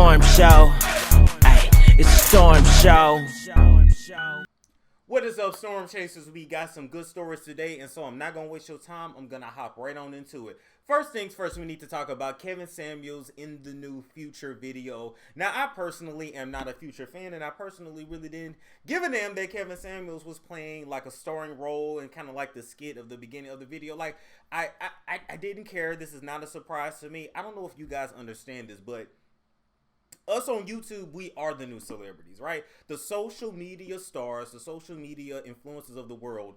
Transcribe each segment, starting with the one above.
storm show. Ay, it's a storm show. What is up, Storm Chasers? We got some good stories today, and so I'm not going to waste your time. I'm going to hop right on into it. First things first, we need to talk about Kevin Samuels in the new Future video. Now, I personally am not a Future fan, and I personally really didn't give a damn that Kevin Samuels was playing like a starring role and kind of like the skit of the beginning of the video. Like, I didn't care. This is not a surprise to me. I don't know if you guys understand this, but us on YouTube, we are the new celebrities, right? The social media stars, the social media influencers of the world,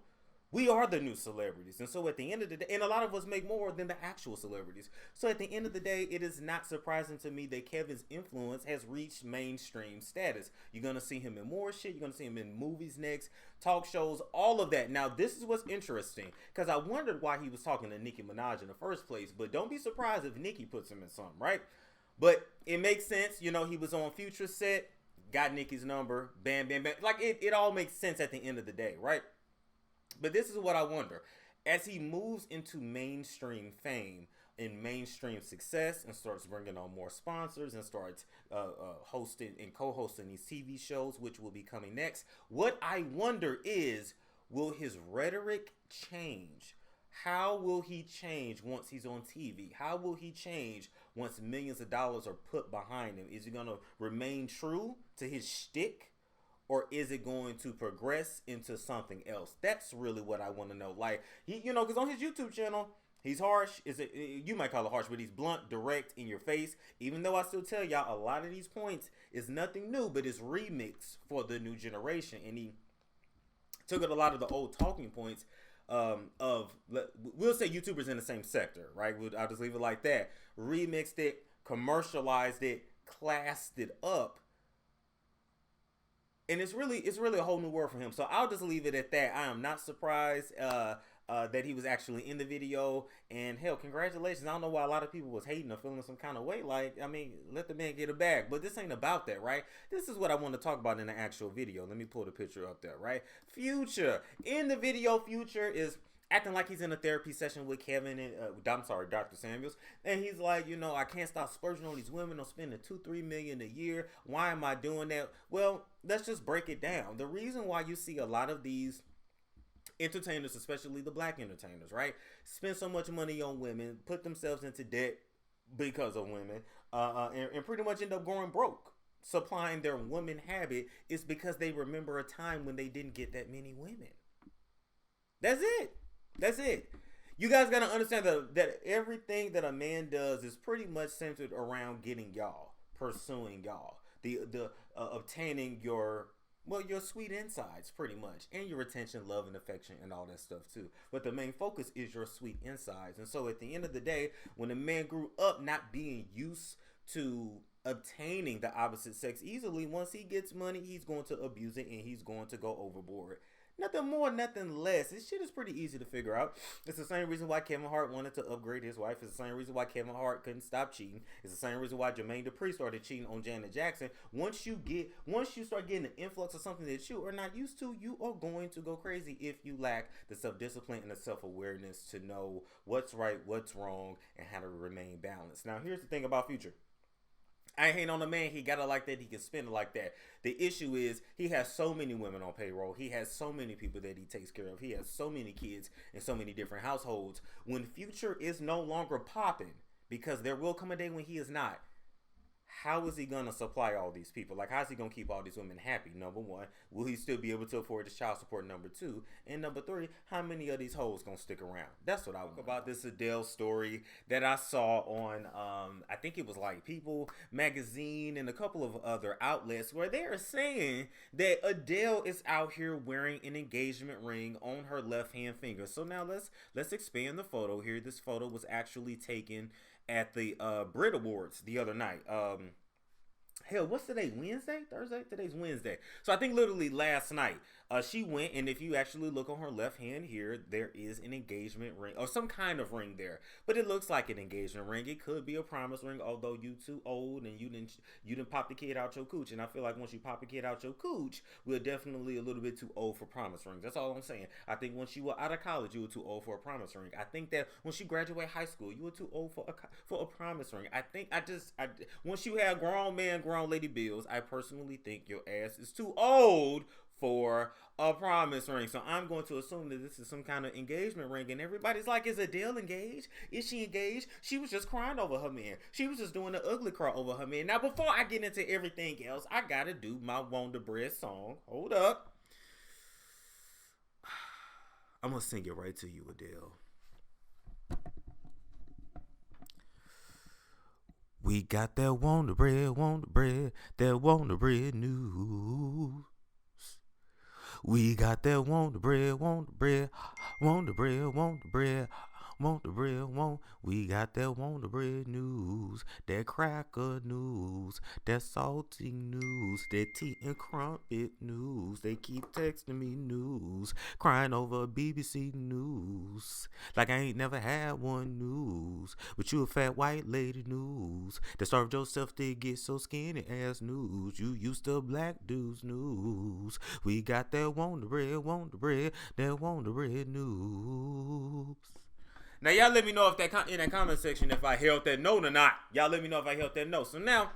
we are the new celebrities. And so at the end of the day, and a lot of us make more than the actual celebrities. So at the end of the day, it is not surprising to me that Kevin's influence has reached mainstream status. You're going to see him in more shit. You're going to see him in movies next, talk shows, all of that. Now, this is what's interesting, because I wondered why he was talking to Nicki Minaj in the first place. But don't be surprised if Nicki puts him in something, right? But it makes sense, you know, he was on Future set, got Nicki's number, bam, bam, bam. Like, it all makes sense at the end of the day, right? But this is what I wonder. As he moves into mainstream fame and mainstream success and starts bringing on more sponsors and starts hosting and co-hosting these TV shows, which will be coming next, what I wonder is, will his rhetoric change? How will he change once he's on TV? How will he change once millions of dollars are put behind him? Is he going to remain true to his shtick, or is it going to progress into something else? That's really what I want to know. Like, he, you know, because on his YouTube channel, he's harsh. You might call it harsh, but he's blunt, direct, in your face. Even though I still tell y'all a lot of these points is nothing new, but it's remixed for the new generation. And he took a lot of the old talking points we'll say YouTubers in the same sector, right? I'll just leave it like that. Remixed it, commercialized it, classed it up, and it's really a whole new world for him. So I'll just leave it at that. I am not surprised that he was actually in the video, and hell, congratulations. I don't know why a lot of people was hating or feeling some kind of way. Like, I mean, let the man get it back, but this ain't about that, right? This is what I want to talk about in the actual video. Let me pull the picture up there, right? Future in the video. Future is acting like he's in a therapy session with Kevin and Dr. Samuels, and he's like, you know, I can't stop splurging on these women. I'm spending $2-3 million a year. Why am I doing that? Well, let's just break it down. The reason why you see a lot of these entertainers, especially the black entertainers, right, spend so much money on women, put themselves into debt because of women, and pretty much end up going broke, supplying their woman habit, is because they remember a time when they didn't get that many women. That's it. That's it. You guys got to understand that everything that a man does is pretty much centered around getting y'all, pursuing y'all, the obtaining your sweet insides, pretty much, and your attention, love, and affection, and all that stuff too. But the main focus is your sweet insides. And so at the end of the day, when a man grew up not being used to obtaining the opposite sex easily, once he gets money, he's going to abuse it, and he's going to go overboard. Nothing more, nothing less. This shit is pretty easy to figure out. It's the same reason why Kevin Hart wanted to upgrade his wife. It's the same reason why Kevin Hart couldn't stop cheating. It's the same reason why Jermaine Dupri started cheating on Janet Jackson. Once you start getting an influx of something that you are not used to, you are going to go crazy if you lack the self-discipline and the self-awareness to know what's right, what's wrong, and how to remain balanced. Now, here's the thing about Future. I ain't on a man, he got it like that, he can spend it like that. The issue is he has so many women on payroll. He has so many people that he takes care of. He has so many kids in so many different households. When Future is no longer popping, because there will come a day when he is not, how is he going to supply all these people? Like, how's he going to keep all these women happy? Number one, will he still be able to afford his child support? Number two, and number three, how many of these hoes going to stick around? That's what I want about this Adele story that I saw on, I think it was like People magazine and a couple of other outlets, where they are saying that Adele is out here wearing an engagement ring on her left hand finger. So now let's expand the photo here. This photo was actually taken at the Brit Awards the other night. Hell, what's today? Wednesday? Thursday? Today's Wednesday. So I think literally last night, She went, and if you actually look on her left hand here, there is an engagement ring or some kind of ring there, but it looks like an engagement ring. It could be a promise ring, although you too old and you didn't pop the kid out your cooch. And I feel like once you pop a kid out your cooch, we're definitely a little bit too old for promise rings. That's all I'm saying. I think once you were out of college, you were too old for a promise ring. I think that once you graduate high school, you were too old for a promise ring. Once you have grown man, grown lady bills, I personally think your ass is too old for a promise ring. So I'm going to assume that this is some kind of engagement ring, and everybody's like, is Adele engaged? Is she engaged? She was just crying over her man. She was just doing the ugly cry over her man. Now, before I get into everything else, I gotta do my Wonder Bread song. Hold up. I'm gonna sing it right to you, Adele. We got that Wonder Bread, that Wonder Bread news. We got that Wonder Bread, we got that Wonder Bread news, that cracker news, that salty news, that tea and crumpet news. They keep texting me news, crying over BBC news, like I ain't never had one news. But you a fat white lady news, that starved yourself to get so skinny ass news. You used to black dudes news. We got that Wonder Bread, that Wonder Bread news. Now, y'all let me know if in that comment section if I held that note or not. Y'all let me know if I held that note. So now,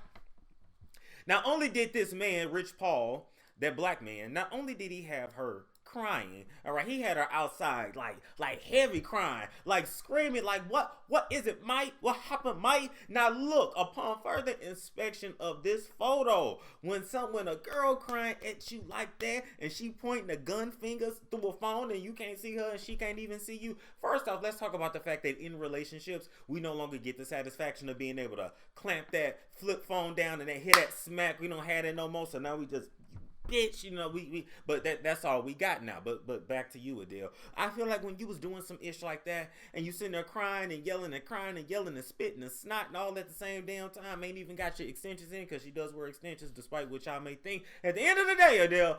not only did this man, Rich Paul, that black man, not only did he have her crying, all right, he had her outside, like heavy crying, like screaming, like, what is it, Mike? What happened, Mike? Now look, upon further inspection of this photo, when a girl crying at you like that, and she pointing the gun fingers through a phone, and you can't see her, and she can't even see you. First off, let's talk about the fact that in relationships, we no longer get the satisfaction of being able to clamp that flip phone down and then hit that smack. We don't have that no more, so now we just, bitch, you know, but that's all we got now. But back to you, Adele. I feel like when you was doing some ish like that, and you sitting there crying and yelling and spitting and snotting all at the same damn time, ain't even got your extensions in, because she does wear extensions, despite what y'all may think. At the end of the day, Adele,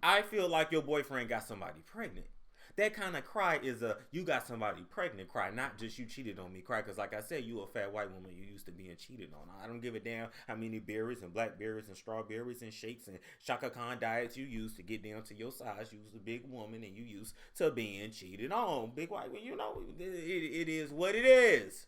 I feel like your boyfriend got somebody pregnant. That kind of cry is a you got somebody pregnant cry, not just you cheated on me cry. Because like I said, you a fat white woman, you used to being cheated on. I don't give a damn how many berries and blackberries and strawberries and shakes and Shaka Khan diets you used to get down to your size. You was a big woman and you used to being cheated on. Big white, you know, it is what it is.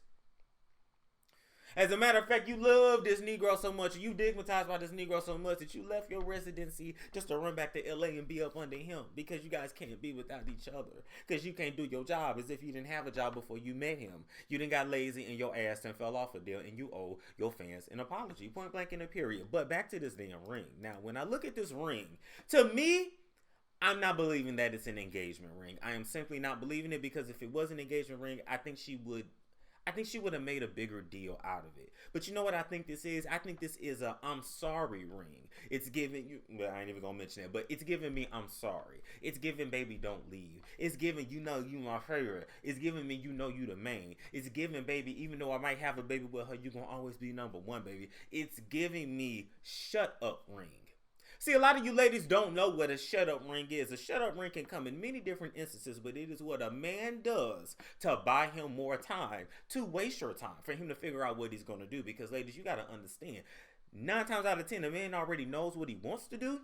As a matter of fact, you love this Negro so much, you digmatized by this Negro so much that you left your residency just to run back to LA and be up under him, because you guys can't be without each other, because you can't do your job as if you didn't have a job before you met him. You done got lazy and your ass and fell off a deal, and you owe your fans an apology, point blank in a period. But back to this damn ring. Now, when I look at this ring, to me, I'm not believing that it's an engagement ring. I am simply not believing it, because if it was an engagement ring, I think she would have made a bigger deal out of it. But you know what I think this is? I think this is a I'm sorry ring. It's giving you, well, I ain't even gonna mention that, but it's giving me I'm sorry. It's giving baby don't leave. It's giving you know you my favorite. It's giving me you know you the main. It's giving baby, even though I might have a baby with her, you gonna always be number one, baby. It's giving me shut up ring. See, a lot of you ladies don't know what a shut-up ring is. A shut-up ring can come in many different instances, but it is what a man does to buy him more time, to waste your time, for him to figure out what he's going to do. Because, ladies, you got to understand, 9 times out of 10, a man already knows what he wants to do.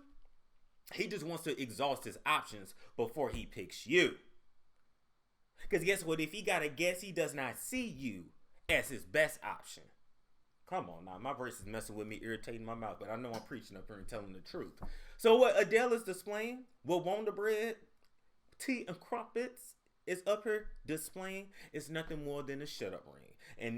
He just wants to exhaust his options before he picks you. Because guess what? If he got to guess, he does not see you as his best option. Come on now, my voice is messing with me, irritating my mouth, but I know I'm preaching up here and telling the truth. So what Adele is displaying, what Wonder Bread, tea and crumpets is up here displaying, is nothing more than a shut-up ring. And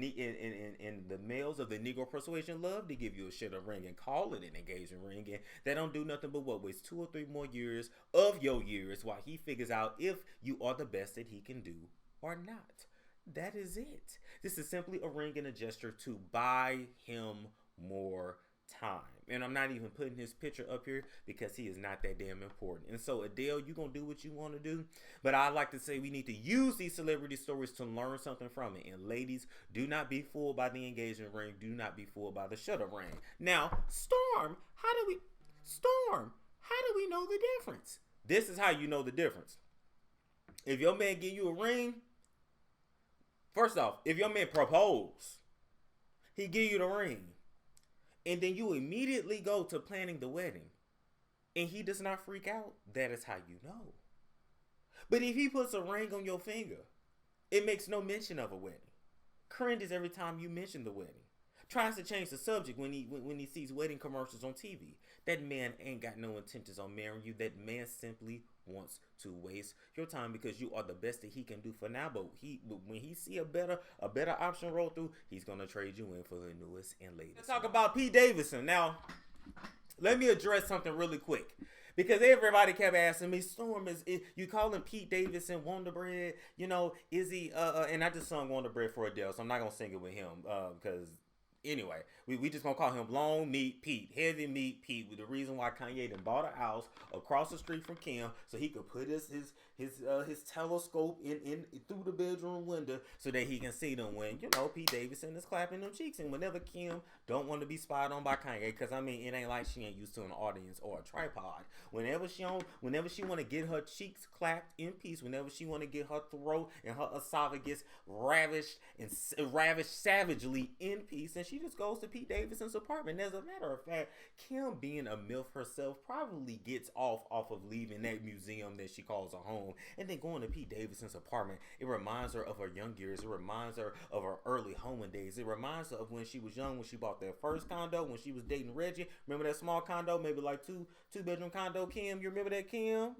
the males of the Negro persuasion love to give you a shut-up ring and call it an engagement ring, and they don't do nothing but what, waste 2 or 3 more years of your years while he figures out if you are the best that he can do or not. That is it. This is simply a ring and a gesture to buy him more time. And I'm not even putting his picture up here because he is not that damn important. And so, Adele, you're going to do what you want to do. But I like to say we need to use these celebrity stories to learn something from it. And ladies, do not be fooled by the engagement ring. Do not be fooled by the shut-up ring. Now, Storm, how do we know the difference? This is how you know the difference. If your man give you a ring, first off, if your man propose, he give you the ring, and then you immediately go to planning the wedding, and he does not freak out, that is how you know. But if he puts a ring on your finger, it makes no mention of a wedding. Cringes every time you mention the wedding. Tries to change the subject when he sees wedding commercials on TV. That man ain't got no intentions on marrying you. That man simply wants to waste your time because you are the best that he can do for now. But when he see a better option roll through, he's gonna trade you in for the newest and latest. Let's talk about Pete Davidson. Now, let me address something really quick. Because everybody kept asking me, Storm, is you call him Pete Davidson, Wonder Bread? You know, is he, and I just sung Wonder Bread for Adele, so I'm not going to sing it with him, because, anyway, we just going to call him Long Meat Pete, Heavy Meat Pete, with the reason why Kanye done bought a house across the street from Kim, so he could put his telescope in through the bedroom window, so that he can see them when, you know, Pete Davidson is clapping them cheeks, and whenever Kim don't want to be spied on by Kanye, because, I mean, it ain't like she ain't used to an audience or a tripod. Whenever she want to get her cheeks clapped in peace, whenever she want to get her throat and her esophagus ravished savagely in peace, and she just goes to Pete Davidson's apartment. As a matter of fact, Kim, being a MILF herself, probably gets off of leaving that museum that she calls a home and then going to Pete Davidson's apartment. It reminds her of her young years. It reminds her of her early homing days. It reminds her of when she was young, when she bought that first condo, when she was dating Reggie. Remember that small condo, maybe like two bedroom condo, Kim? You remember that, Kim?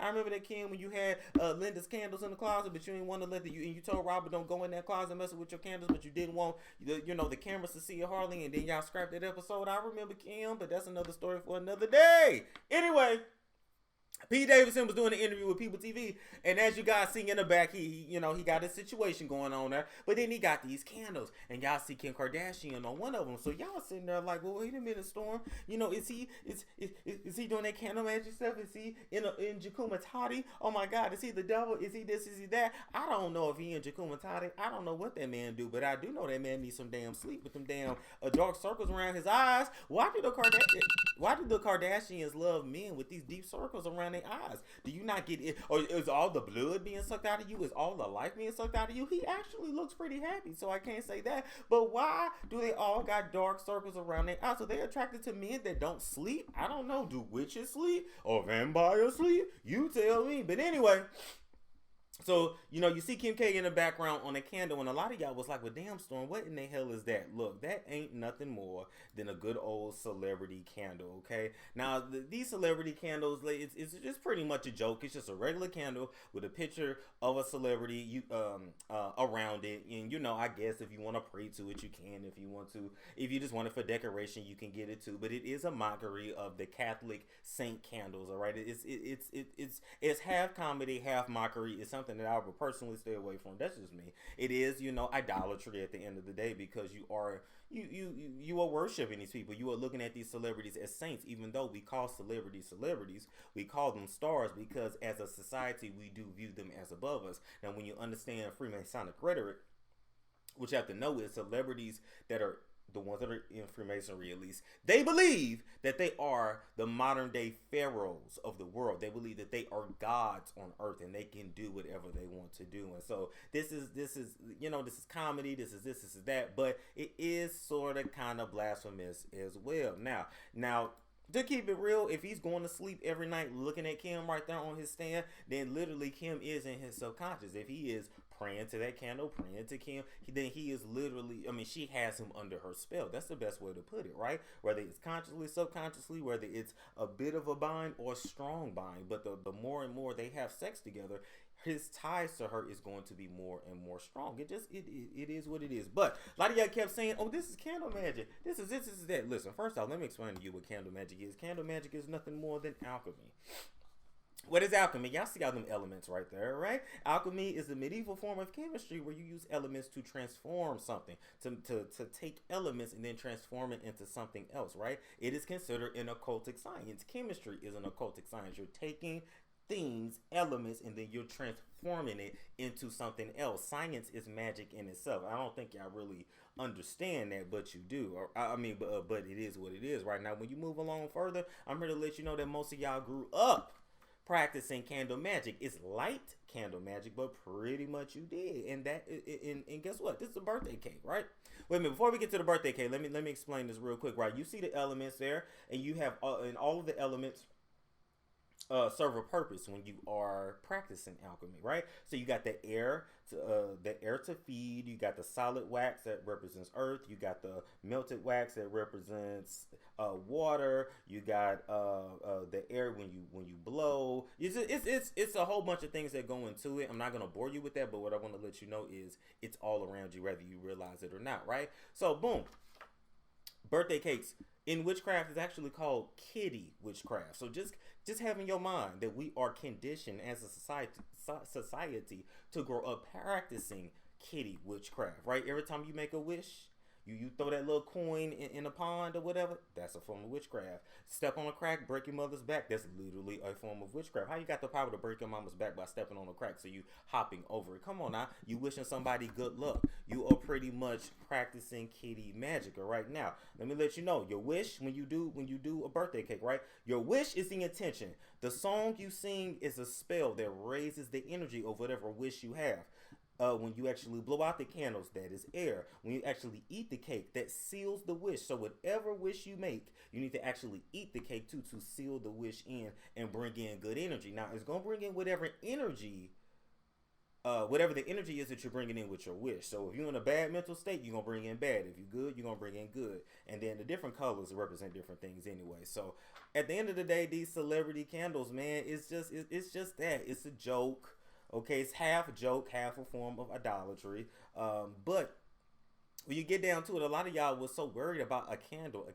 I remember that, Kim, when you had Linda's candles in the closet, but you didn't want to and you told Robert, don't go in that closet messing with your candles, but you didn't want the cameras to see it hardly, and then y'all scrapped that episode. I remember, Kim, but that's another story for another day. Anyway, Pete Davidson was doing an interview with People TV, and as you guys see in the back, he got a situation going on there, but then he got these candles, and y'all see Kim Kardashian on one of them, so y'all sitting there like, well, wait a minute, Storm, is he doing that candle magic stuff? Is he in Jacuma Tati? Oh my God, is he the devil? Is he this? Is he that? I don't know if he in Jacuma Tati. I don't know what that man do, but I do know that man needs some damn sleep with them damn dark circles around his eyes. Why do the Kardashians love men with these deep circles around their eyes? Do you not get it? Or is all the blood being sucked out of you? Is all the life being sucked out of you? He actually looks pretty happy, so I can't say that. But why do they all got dark circles around their eyes? So they're attracted to men that don't sleep? I don't know. Do witches sleep? Or vampires sleep? You tell me. But anyway, so, you see Kim K in the background on a candle, and a lot of y'all was like, well, damn, Storm, what in the hell is that? Look, that ain't nothing more than a good old celebrity candle, okay? Now, these celebrity candles, it's just pretty much a joke. It's just a regular candle with a picture of a celebrity around it, and, I guess if you want to pray to it, you can. If you just want it for decoration, you can get it too, but it is a mockery of the Catholic saint candles, all right? It's half comedy, half mockery. It's something that I would personally stay away from. That's just me. It is, idolatry at the end of the day, because you are worshiping these people. You are looking at these celebrities as saints, even though we call celebrities, we call them stars, because as a society, we do view them as above us. Now, when you understand Freemasonic rhetoric, what you have to know is celebrities that are the ones that are in Freemasonry, at least, they believe that they are the modern day pharaohs of the world. They believe that they are gods on earth, and they can do whatever they want to do. And so this is comedy, this is that, but it is sort of kind of blasphemous as well. Now, to keep it real, if he's going to sleep every night looking at Kim right there on his stand, then literally Kim is in his subconscious. If he is praying to that candle, praying to Kim, then he is literally, she has him under her spell. That's the best way to put it, right? Whether it's consciously, subconsciously, whether it's a bit of a bind or a strong bind. But the more and more they have sex together, his ties to her is going to be more and more strong. It is what it is. But a lot of y'all kept saying, oh, this is candle magic. This is that. Listen, first off, let me explain to you what candle magic is. Candle magic is nothing more than alchemy. What is alchemy? Y'all see all them elements right there, right? Alchemy is a medieval form of chemistry where you use elements to transform something, to take elements and then transform it into something else, right? It is considered an occultic science. Chemistry is an occultic science. You're taking things, elements, and then you're transforming it into something else. Science is magic in itself. I don't think y'all really understand that, but you do. But it is what it is right now. When you move along further, I'm here to let you know that most of y'all grew up practicing candle magic. It's light candle magic, but pretty much you did. And guess what? This is a birthday cake, right? Wait a minute, before we get to the birthday cake, let me explain this real quick, right? You see the elements there, and you have and all of the elements serve a purpose when you are practicing alchemy, right? So you got the air to feed. You got the solid wax that represents earth. You got the melted wax that represents water. You got the air when you blow. It's a whole bunch of things that go into it. I'm not gonna bore you with that, but what I want to let you know is it's all around you, whether you realize it or not, right? So boom, birthday cakes in witchcraft is actually called kitty witchcraft. So just have in your mind that we are conditioned as a society to grow up practicing kitty witchcraft, right? Every time you make a wish, you throw that little coin in a pond or whatever, that's a form of witchcraft. Step on a crack, break your mother's back, that's literally a form of witchcraft. How you got the power to break your mama's back by stepping on a crack? So you hopping over it. Come on now. You wishing somebody good luck. You are pretty much practicing kitty magic. All right, now, let me let you know, your wish, when you do a birthday cake, right? Your wish is the intention. The song you sing is a spell that raises the energy of whatever wish you have. When you actually blow out the candles, that is air. When you actually eat the cake, that seals the wish. So whatever wish you make, you need to actually eat the cake too to seal the wish in and bring in good energy. Now, it's going to bring in whatever energy, whatever the energy is that you're bringing in with your wish. So if you're in a bad mental state, you're going to bring in bad. If you're good, you're going to bring in good. And then the different colors represent different things anyway. So at the end of the day, these celebrity candles, man, it's just that. It's a joke. Okay, it's half a joke, half a form of idolatry. But when you get down to it, a lot of y'all was so worried about a candle.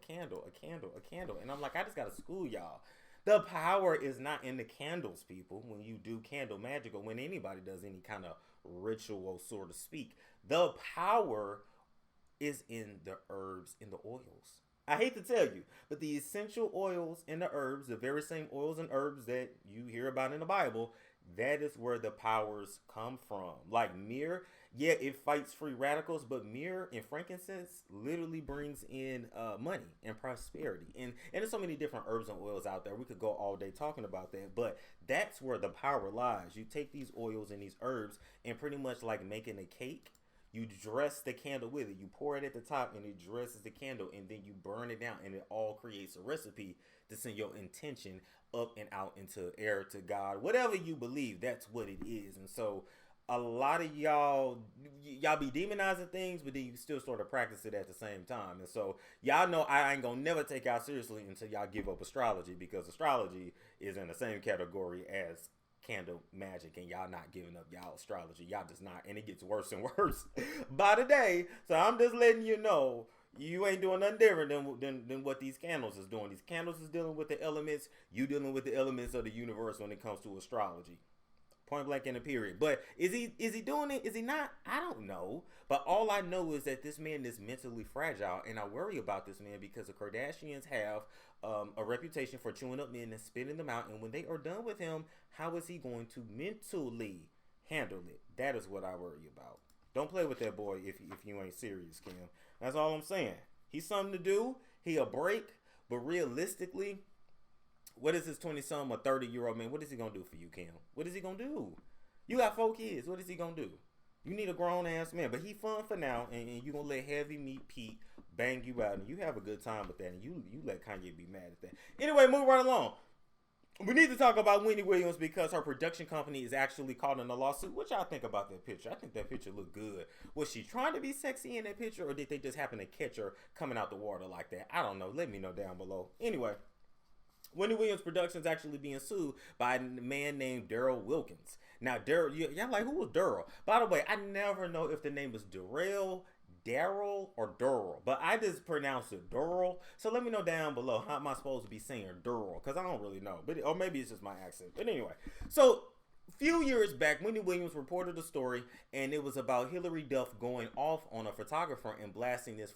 And I'm like, I just got to school y'all. The power is not in the candles, people, when you do candle magic or when anybody does any kind of ritual, so to speak. The power is in the herbs and the oils. I hate to tell you, but the essential oils and the herbs, the very same oils and herbs that you hear about in the Bible, that is where the powers come from. Like myrrh, yeah, it fights free radicals, but myrrh and frankincense literally brings in money and prosperity. And there's so many different herbs and oils out there. We could go all day talking about that, but that's where the power lies. You take these oils and these herbs and pretty much like making a cake, you dress the candle with it. You pour it at the top and it dresses the candle, and then you burn it down, and it all creates a recipe to send your intention up and out into air to God. Whatever you believe, that's what it is. And so a lot of y'all be demonizing things, but then you still sort of practice it at the same time. And so y'all know I ain't gonna never take y'all seriously until y'all give up astrology, because astrology is in the same category as candle magic, and y'all not giving up y'all astrology. Y'all just not, and it gets worse and worse by the day. So I'm just letting you know, you ain't doing nothing different than what these candles is doing. These candles is dealing with the elements. You dealing with the elements of the universe when it comes to astrology. Point blank in a period. But is he doing it? Is he not? I don't know. But all I know is that this man is mentally fragile, and I worry about this man because the Kardashians have a reputation for chewing up men and spitting them out. And when they are done with him, how is he going to mentally handle it? That is what I worry about. Don't play with that boy if you ain't serious, Kim. That's all I'm saying. He's something to do. He a break. But realistically, what is this 20-some or 30-year-old man? What is he going to do for you, Kim? What is he going to do? You got 4 kids. What is he going to do? You need a grown-ass man. But he fun for now, and you going to let Heavy Meat Pete bang you out, and you have a good time with that, and you let Kanye be mad at that. Anyway, move right along. We need to talk about Wendy Williams because her production company is actually caught in a lawsuit. What y'all think about that picture? I think that picture looked good. Was she trying to be sexy in that picture, or did they just happen to catch her coming out the water like that? I don't know. Let me know down below. Anyway, Wendy Williams Productions actually being sued by a man named Daryl Wilkins. Now, Daryl, y'all like, who was Daryl? By the way, I never know if the name is Daryl or Durrell, but I just pronounce it Durrell. So let me know down below, how am I supposed to be saying Durrell? Because I don't really know, or maybe it's just my accent. But anyway, so a few years back, Wendy Williams reported a story, and it was about Hillary Duff going off on a photographer and blasting this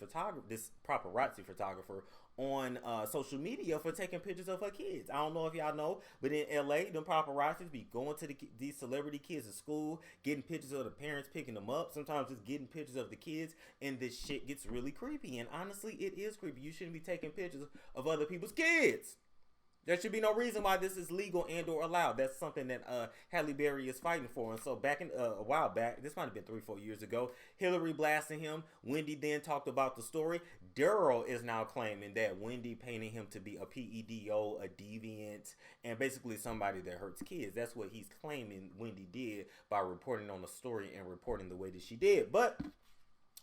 paparazzi photographer on social media for taking pictures of her kids. I don't know if y'all know, but in LA, them paparazzis be going to these celebrity kids at school, getting pictures of the parents picking them up, sometimes just getting pictures of the kids, and this shit gets really creepy. And honestly, it is creepy. You shouldn't be taking pictures of other people's kids. There should be no reason why this is legal and or allowed. That's something that Halle Berry is fighting for. And so back in a while back, this might have been 3-4 years ago, Hillary blasting him. Wendy then talked about the story. Daryl is now claiming that Wendy painted him to be a PEDO, a deviant, and basically somebody that hurts kids. That's what he's claiming Wendy did by reporting on the story and reporting the way that she did. But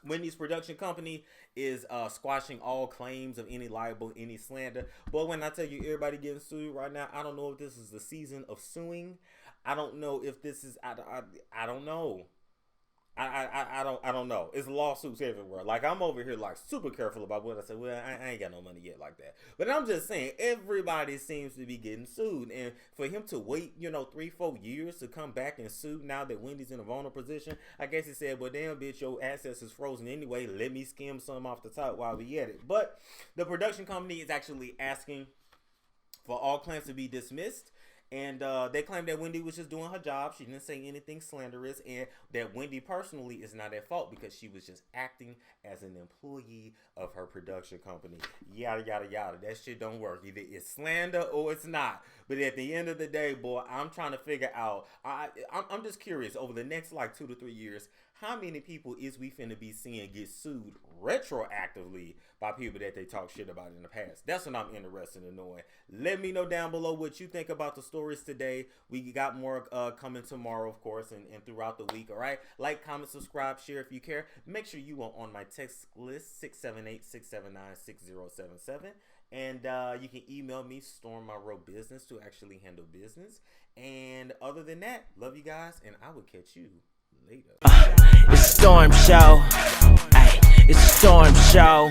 Wendy's production company is squashing all claims of any libel, any slander. But when I tell you everybody getting sued right now, I don't know if this is the season of suing. I don't know if this is, I don't know. I don't know. It's lawsuits everywhere. Like, I'm over here like super careful about what I say. Well, I ain't got no money yet like that. But I'm just saying, everybody seems to be getting sued. And for him to wait, 3-4 years to come back and sue now that Wendy's in a vulnerable position, I guess he said, well, damn, bitch, your assets is frozen anyway. Let me skim some off the top while we at it. But the production company is actually asking for all claims to be dismissed. And they claim that Wendy was just doing her job. She didn't say anything slanderous, and that Wendy personally is not at fault because she was just acting as an employee of her production company. Yada, yada, yada. That shit don't work. Either it's slander or it's not. But at the end of the day, boy, I'm trying to figure out. I'm just curious, over the next like 2 to 3 years, how many people is we finna be seeing get sued retroactively by people that they talk shit about in the past? That's what I'm interested in knowing. Let me know down below what you think about the stories today. We got more coming tomorrow, of course, and throughout the week, all right? Like, comment, subscribe, share if you care. Make sure you are on my text list, 678-679-6077. And you can email me, stormmonroebusiness, to actually handle business. And other than that, love you guys, and I will catch you later. It's Storm Show. Ay, it's a Storm Show.